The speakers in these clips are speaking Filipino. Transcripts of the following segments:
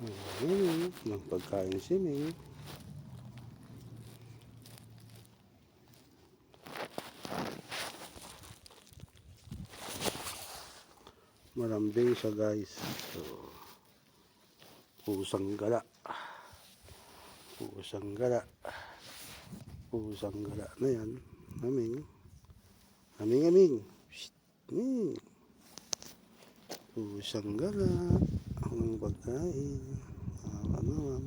Ng pagkain si Ming. Malambing siya guys. So, pusang gala. Pusang gala. Pusang gala na yan. Aming. Aming. Shhh. Pusang gala. Ang pagkain. Ano naman.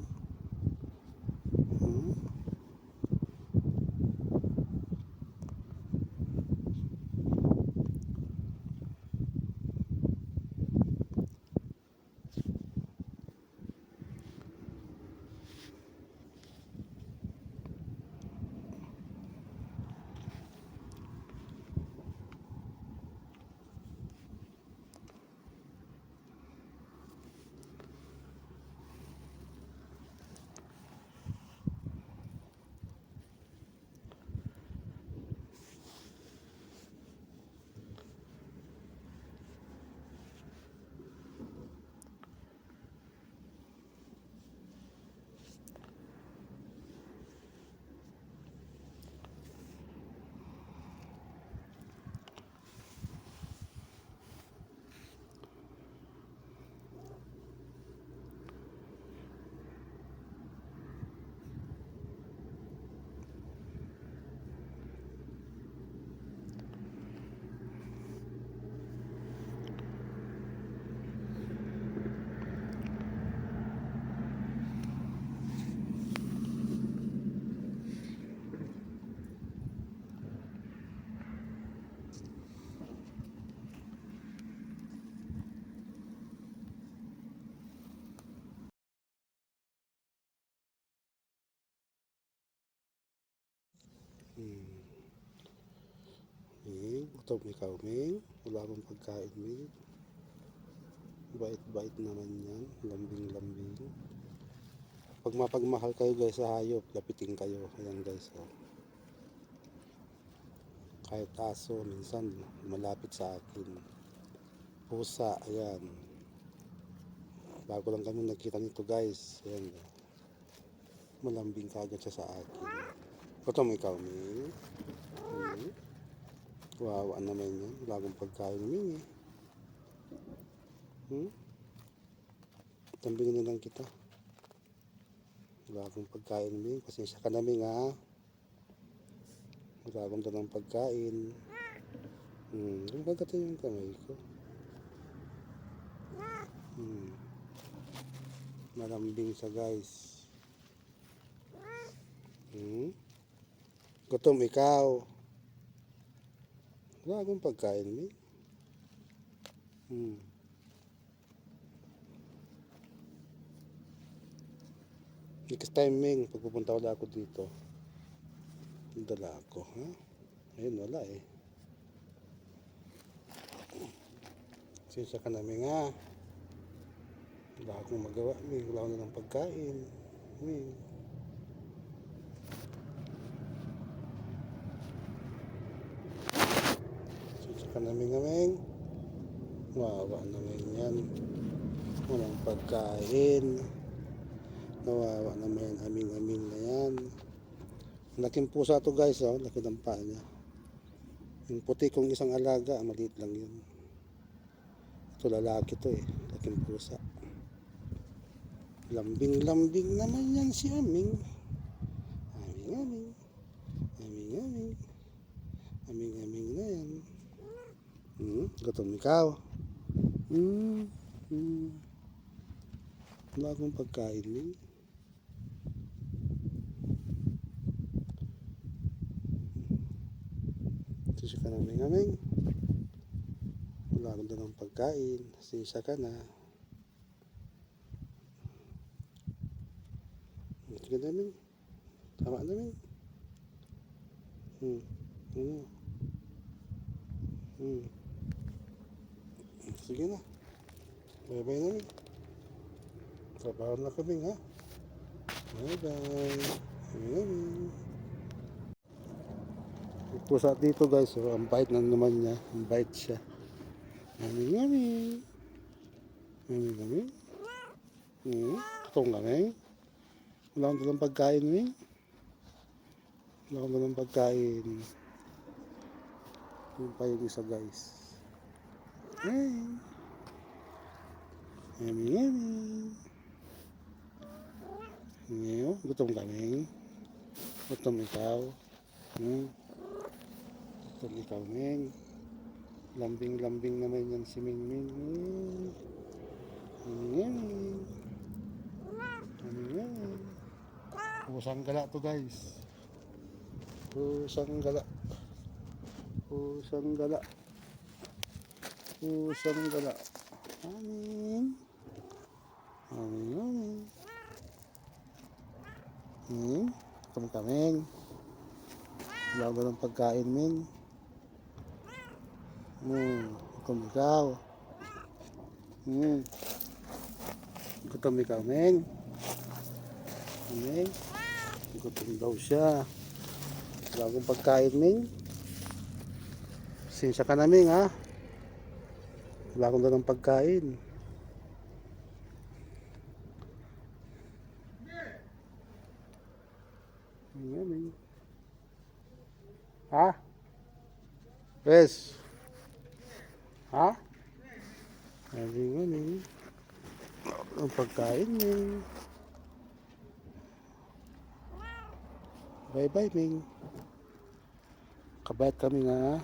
Ming, gutom ikaw, Ming. Wala akong pagkain, Ming. Bait-bait naman yan. Lambing-lambing. Pag mapagmahal kayo guys sa hayop, lapitin kayo. Ayan guys. Oh. Kahit aso, minsan malapit sa akin. Pusa, ayan. Bago lang kami nakita nito guys. Ayan. Malambing kagad siya sa akin. Gutom ikaw, Ming. Wawa naman yan. Wala akong pagkain, Ming eh. Tambingin na lang kita. Wala akong pagkain, Ming. Pasensya ka na, Ming, ha. Wala akong dalang pagkain. Gagatan yung kamay ko. Malambing siya, guys. Gutom ikaw. Wala akong pagkain, Ming. Next time, Ming, pagpupunta wala ako dito, dala ako, ha? Ayun, wala eh. Sensya ka na, Ming, ha? Wala akong magawa, Ming. Wala akong ng pagkain, Ming. Sensya ka na, Ming, ha, Ming? Wawa naman yan. Walang pagkain. Nawawa naman yan, aming-aming na yan. Laking pusa to guys, oh. Laki ng paa niya. Yung puti kong isang alaga, maliit lang yun. Ito lalaki to eh, laking pusa. Lambing-lambing naman yan si Aming. Aming-aming. Aming-aming. Aming-aming na yan. Gutom ikaw. Wala akong pagkain, Ming. Sisa ka na, Ming. Wala akong dalang pagkain. Sisa ka na. Sige na, Ming. Tama na, Ming. Sige na. Bye-bye na, Ming. Trabaho na kami, ha? Bye-bye. Pusa dito guys, so ang bait na naman niya, ang bait siya. Yummy. Gutom ka, Ming? Wala akong dalang pagkain, Ming. Wala akong dalang pagkain. Yung pa yung isa, guys. Ming. Yummy, yummy. Ngayon, gutom ka, Ming. Gutom ikaw. Gutom ikaw, Ming. Lambing-lambing naman yan si Ming Ming. Yummy. Pusang gala to, guys. Pusang gala. Pusang gala. Pusang gala. Amin. Amin. Gutom ka, Ming. Wala ba ng pagkain, Ming? Gutom ikaw. Gutom ikaw, Ming. Ming. Gutom daw siya. Wala akong pagkain, Ming. Sinsya ka na, Ming, ha? Wala akong dalang pagkain. Ming. Ha? Yes. Ha? Ming. Ang pagkain, Ming. Bye-bye, Ming. Kabayat kami nga, ha?